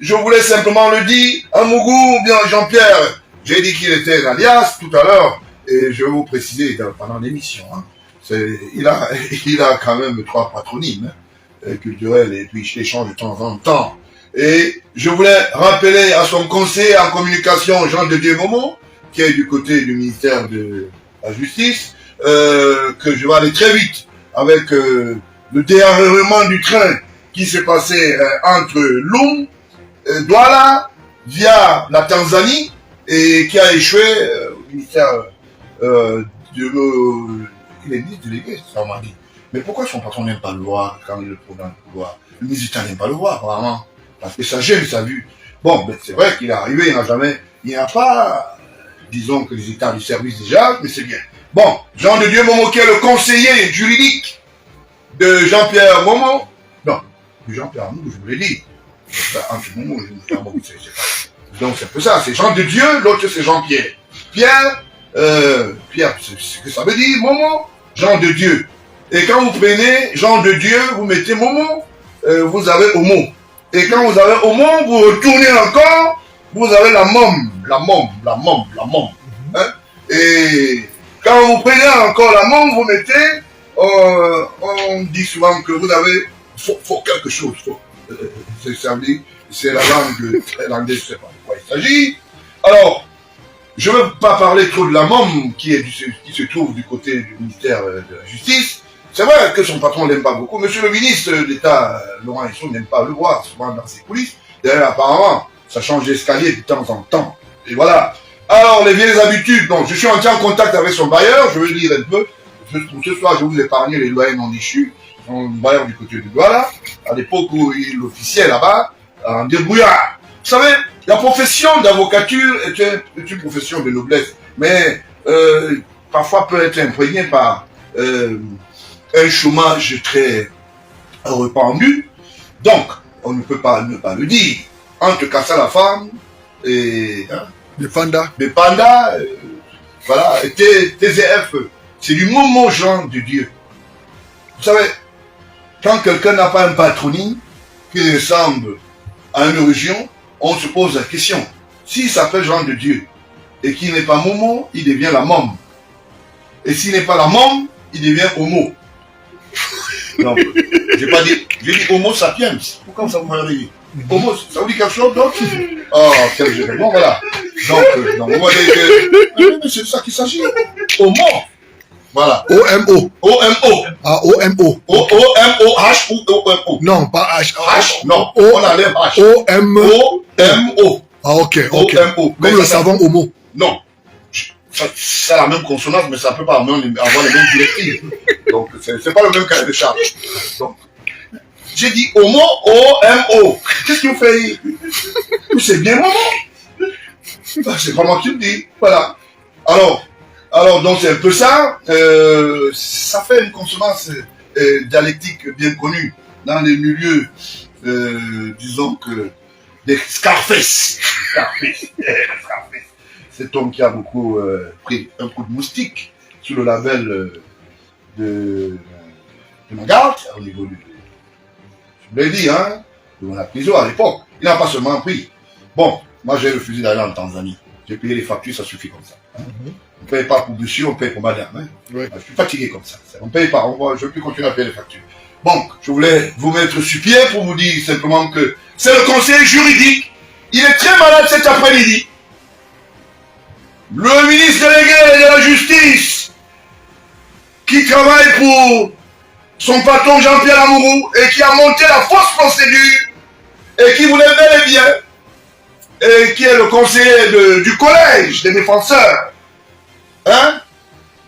je voulais simplement le dire, Amougou, bien Jean-Pierre, j'ai dit qu'il était un alias tout à l'heure, et je vais vous préciser pendant l'émission, hein, il a quand même 3 patronymes culturels, et puis je les change de temps en temps. Et je voulais rappeler à son conseiller en communication, Jean de Dieu Momo, qui est du côté du ministère de la Justice, que je vais aller très vite avec le déarrêtement du train qui s'est passé entre Lung, Douala, via la Tanzanie, et qui a échoué au ministère il est ministre délégué, ça m'a dit. Mais pourquoi son patron n'aime pas le voir quand il le prend dans le pouvoir? Le ministre n'aime pas le voir, apparemment. Parce que ça gêne sa vue. Bon, ben c'est vrai qu'il est arrivé, il n'y a pas, disons que les états du service déjà, mais c'est bien. Bon, Jean de Dieu Momo, qui est le conseiller juridique de Jean-Pierre Momo, non, de Jean-Pierre Momo, je vous l'ai dit. Entre Momo et Jean-Pierre Momo, c'est pas. Donc c'est un peu ça, c'est Jean de Dieu, l'autre c'est Jean-Pierre. Pierre, c'est ce que ça veut dire, Momo, Jean de Dieu. Et quand vous prenez Jean de Dieu, vous mettez Momo, vous avez Homo. Et quand vous avez Homo, vous retournez encore, vous avez la mom. Hein? Et quand vous prenez encore la mom, vous mettez, on dit souvent que vous avez, faut quelque chose. C'est la langue, l'anglais, je ne sais pas de quoi il s'agit. Alors, je ne veux pas parler trop de la mom qui se trouve du côté du ministère de la Justice. C'est vrai que son patron ne l'aime pas beaucoup. Monsieur le ministre d'État, Laurent Hichon, n'aime pas le voir, souvent dans ses coulisses. D'ailleurs, apparemment, ça change d'escalier de temps en temps. Et voilà. Alors, les vieilles habitudes. Donc, je suis en contact avec son bailleur. Je veux dire un peu. Pour ce soir, je vais vous épargner les loyers non déchus. Son bailleur du côté de Douala. À l'époque où il officiait là-bas, en débrouillard. Vous savez, la profession d'avocature est une profession de noblesse. Mais, parfois peut être imprégnée par un chômage très répandu. Donc, on ne peut pas ne pas le dire. Entre Kassa la femme et des pandas, voilà, et TZF, c'est du moment Jean de Dieu. Vous savez, quand quelqu'un n'a pas un patronyme qui ressemble à une région, on se pose la question. S'il s'appelle Jean de Dieu et qu'il n'est pas Momo, il devient la mom. Et s'il n'est pas la mom, il devient Homo. Non, j'ai dit Homo sapiens. Pourquoi ça vous m'a réveillé? Homo, ça vous dit quelque chose d'autre? Oh, quel jeu. Bon, voilà. Donc vous voyez que c'est de ça qu'il s'agit. Homo. Voilà. O-M-O. O-M-O. Ah, O-M-O. O-M-O-H ou O-M-O? Non, pas H. H, non. On enlève H. O-M-O. Ah, ok. O-M-O. Comme le savon Homo. Non. Ça a la même consonance, mais ça ne peut pas avoir les mêmes directives. Donc, c'est pas le même cahier de charge. Donc, j'ai dit Homo, O-M-O. Qu'est-ce que vous faites? C'est bien Momo. C'est vraiment qui le dit. Voilà. Alors, donc c'est un peu ça. Ça fait une consonance dialectique bien connue dans les milieux, disons que, des Scarface. Scarface. Cet homme qui a beaucoup pris un coup de moustique sur le label de Magarde, au niveau du... Je l'ai dit, hein, de la prison à l'époque. Il n'a pas seulement pris. Bon, moi j'ai refusé d'aller en Tanzanie. J'ai payé les factures, ça suffit comme ça. Hein. On ne paye pas pour monsieur, on paye pour madame. Hein. Ouais. Je suis fatigué comme ça. On ne paye pas, je ne veux plus continuer à payer les factures. Bon, je voulais vous mettre sur pied pour vous dire simplement que c'est le conseiller juridique. Il est très malade cet après-midi. Le ministre délégué de la Justice, qui travaille pour son patron Jean-Pierre Amourou et qui a monté la fausse procédure et qui voulait bel et bien, et qui est le conseiller du collège des défenseurs, hein,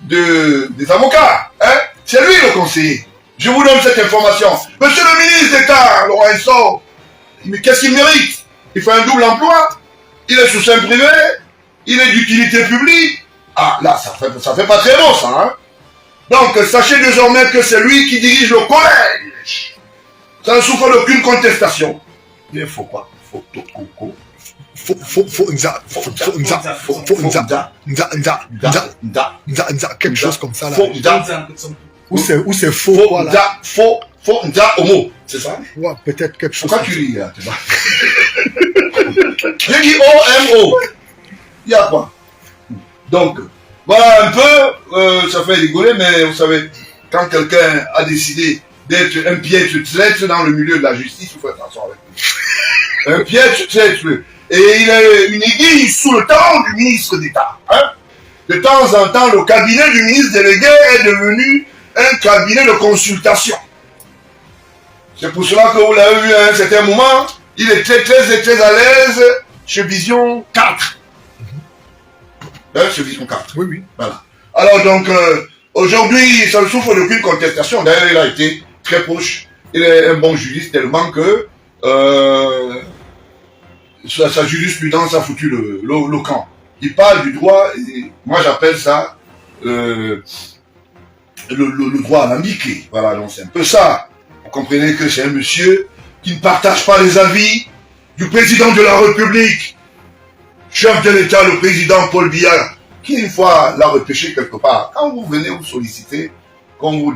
des avocats, hein, c'est lui le conseiller. Je vous donne cette information. Monsieur le ministre d'État, Laurent Hichon, mais qu'est-ce qu'il mérite? Il fait un double emploi, il est sous sein privé, il est d'utilité publique. Ah, là, ça fait pas très bon, ça, hein. Donc, sachez désormais que c'est lui qui dirige le collège. Ça ne souffre d'aucune contestation. Il ne faut pas. Faut quelque chose comme ça, là. Ou c'est faux, quoi, là. Faux, homo. C'est ça? Ouais, peut-être quelque chose. Pourquoi tu lis, là? J'ai dit OMO. Il y a quoi? Donc, voilà un peu, ça fait rigoler, mais vous savez, quand quelqu'un a décidé d'être un piètre traître dans le milieu de la justice, il faut faire attention avec lui. Un piètre traître. Et il est une aiguille sous le temps du ministre d'État. Hein? De temps en temps, le cabinet du ministre délégué est devenu un cabinet de consultation. C'est pour cela que vous l'avez vu à un certain moment, il est très à l'aise chez Vision 4. Chez Vision 4. Oui, oui. Voilà. Alors donc, aujourd'hui, ça ne souffre d'aucune contestation. D'ailleurs, il a été très proche. Il est un bon juriste tellement que sa jurisprudence a foutu le camp. Il parle du droit, et moi j'appelle ça le droit alambiqué. Voilà, donc c'est un peu ça. Vous comprenez que c'est un monsieur qui ne partage pas les avis du président de la République, chef de l'État, le président Paul Biya, qui une fois l'a repêché quelque part. Quand vous venez vous solliciter, quand vous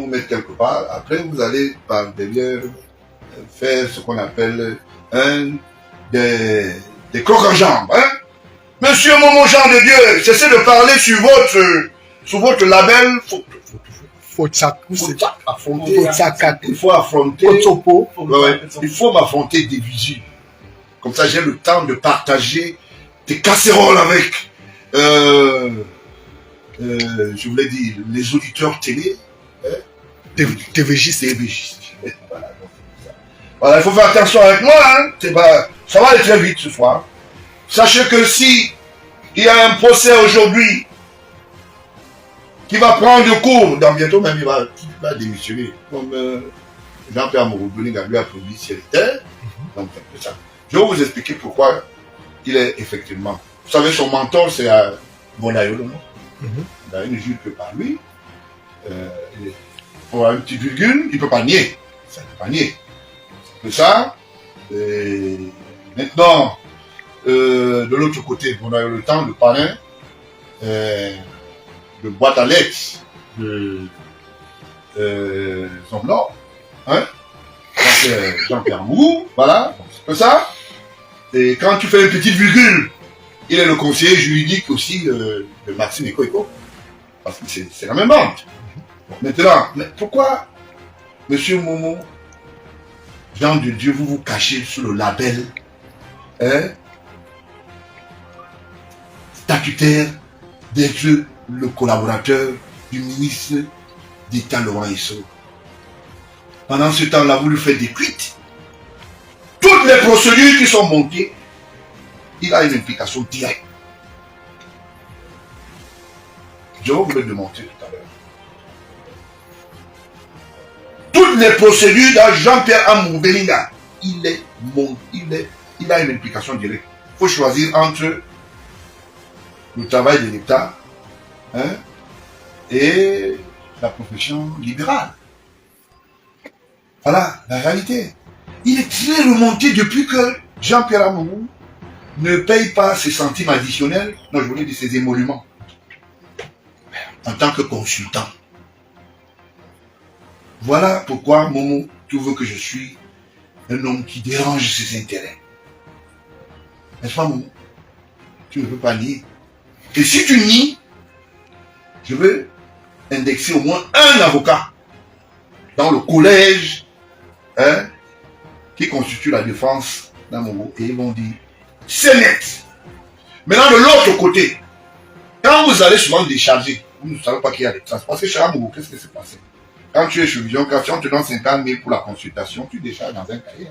mettez quelque part, après vous allez par derrière faire ce qu'on appelle des crocs en jambes. Hein? Monsieur Momo Jean de Dieu, cessez de parler sur votre label. Il faut affronter. Il faut m'affronter des vigiles. Comme ça, j'ai le temps de partager des casseroles avec, je voulais dire, les auditeurs télé. Hein? TVJ. Voilà, voilà, il faut faire attention avec moi. Hein? Ça va aller très vite ce soir. Sachez que si il y a un procès aujourd'hui qui va prendre cours, dans bientôt même il va démissionner, comme Jean-Pierre Mouroubeling lui a promis ciel et terre. Donc c'est ça. Je vais vous expliquer pourquoi il est effectivement. Vous savez, son mentor c'est Bonayolo, non? Il ne jure que par lui. Pour une petite virgule, il ne peut pas nier. Ça ne peut pas nier. C'est ça. Et maintenant, de l'autre côté, on a eu le temps de parler de boîte à lettres de son nom, hein? Jean-Pierre Mou, voilà, c'est ça. Et quand tu fais une petite virgule, il est le conseiller juridique aussi de Maxime Eko, parce que c'est la même bande. Bon, maintenant, mais pourquoi, monsieur Momo, Jean de Dieu, vous vous cachez sous le label, hein? Statutaire d'être le collaborateur du ministre d'État Laurent Esso. Pendant ce temps-là, vous lui faites des cuites. Toutes les procédures qui sont montées, il a une implication directe. Je vais vous le démontrer tout à l'heure. Toutes les procédures dans Jean-Pierre Amour Belinga, il a une implication directe. Il faut choisir entre le travail de l'État, hein, et la profession libérale. Voilà la réalité. Il est très remonté depuis que Jean-Pierre Amour ne paye pas ses centimes additionnels, non, je voulais dire ses émoluments, en tant que consultant. Voilà pourquoi, Momo, tu veux que je suis un homme qui dérange ses intérêts. N'est-ce pas, Momo? Tu ne peux pas nier. Et si tu nies, je veux indexer au moins un avocat dans le collège, hein, qui constitue la défense d'un Momo. Et ils vont dire, c'est net. Maintenant, de l'autre côté, quand vous allez souvent décharger, vous ne savez pas qu'il y a des traces. Parce que chez Momo, qu'est-ce qui s'est passé? Quand tu es chez Vision, quand on te donne 50 000 pour la consultation, tu décharges dans un cahier.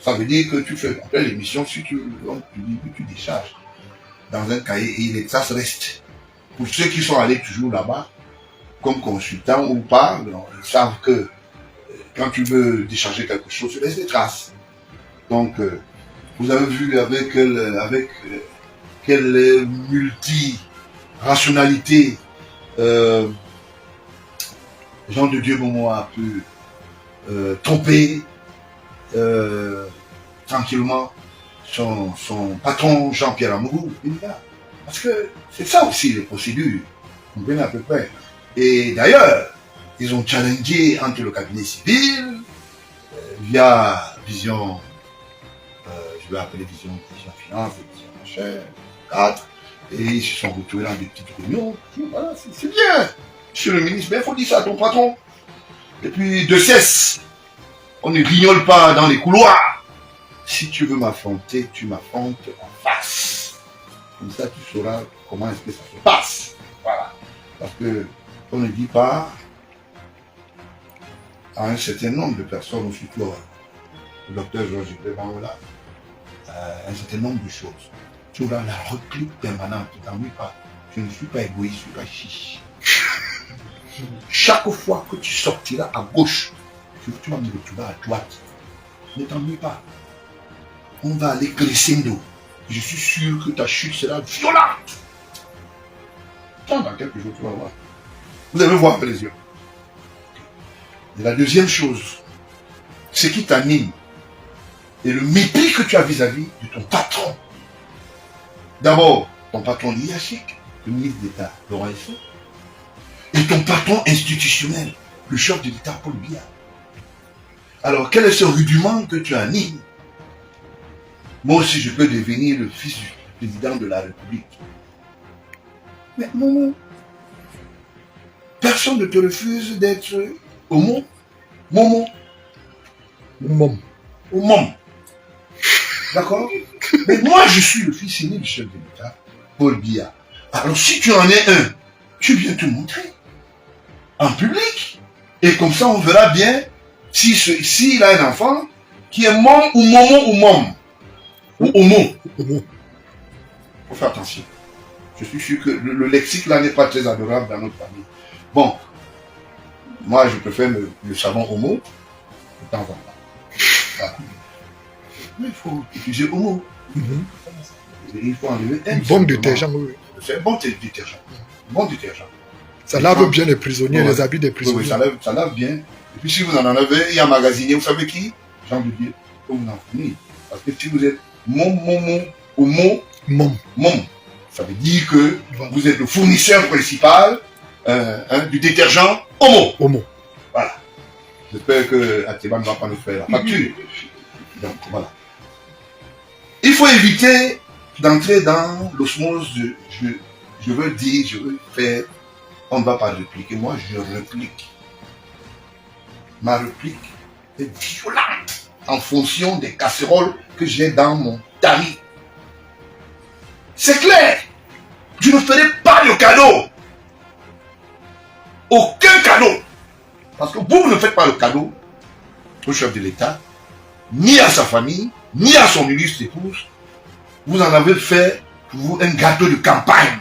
Ça veut dire que tu fais, après l'émission, si tu décharges dans un cahier et les traces restent. Pour ceux qui sont allés toujours là-bas, comme consultants ou pas, ils savent que quand tu veux décharger quelque chose, tu laisses des traces. Donc, vous avez vu avec quelle multi-rationalité Jean de Dieu Momo a pu tromper tranquillement son patron Jean-Pierre Amourou. Parce que c'est ça aussi les procédures. Vous comprenez à peu près. Et d'ailleurs, ils ont challengé entre le cabinet civil, via Vision je vais appeler Vision Finance, Vision Machin, 4, et ils se sont retrouvés dans des petites réunions. Voilà, c'est bien. Monsieur le ministre, mais il faut dire ça à ton patron. Et puis, de cesse, on ne grignole pas dans les couloirs. Si tu veux m'affronter, tu m'affrontes en face. Comme ça, tu sauras comment est-ce que ça se passe. Voilà. Parce que on ne dit pas à un certain nombre de personnes au FICLOR, le docteur Georges Clément-Ola, un certain nombre de choses. Tu auras la réplique permanente, tu t'ennuies pas. Je ne suis pas égoïste, je ne suis pas chiche. Chaque fois que tu sortiras à gauche, tu vas me retrouver à droite. Ne t'ennuie pas. On va aller crescendo. Je suis sûr que ta chute sera violente. Dans quelques jours, tu vas voir. Vous allez voir avec les yeux. Et la deuxième chose, ce qui t'anime, et le mépris que tu as vis-à-vis de ton patron. D'abord, ton patron hiérarchique, le ministre d'État, Laurent Esso, et ton patron institutionnel, le chef de l'État, Paul Biya. Alors, quel est ce rudiment que tu animes? Moi aussi, je peux devenir le fils du président de la République. Mais non, personne ne te refuse d'être homo. Momo. Mom. Au mom. D'accord? Mais moi, je suis le fils aîné du chef de l'État, Paul Biya. Alors, si tu en es un, tu viens te montrer en public. Et comme ça, on verra bien s'il a un enfant qui est mom ou momo ou mom. Ou homo. Il faut faire attention. Je suis sûr que le lexique là n'est pas très adorable dans notre famille. Bon, moi, je préfère le savon homo de temps en temps. Voilà. Mais il faut utiliser homo. Il faut enlever un Bon détergent, oui. C'est un bon détergent. Bon détergent. Ça lave bien les prisonniers, Ouais. les habits des prisonniers. Oui, ça lave bien. Et puis si vous en avez, il y a magasinier, vous savez qui? Jean de Dieu. Faut vous en fournir. Parce que si vous êtes homo, Mom. ça veut dire que Voilà. vous êtes le fournisseur principal du détergent homo. Homo. Voilà. J'espère que Atiba ne va pas nous faire la facture. Donc voilà. Il faut éviter d'entrer dans l'osmose de je veux dire, je veux faire. On ne va pas répliquer. Moi, je réplique. Ma réplique est violente en fonction des casseroles que j'ai dans mon tari. C'est clair. Je ne ferai pas de cadeau. Aucun cadeau. Parce que vous ne faites pas le cadeau au chef de l'État, ni à sa famille, ni à son illustre épouse. Vous en avez fait pour vous un gâteau de campagne.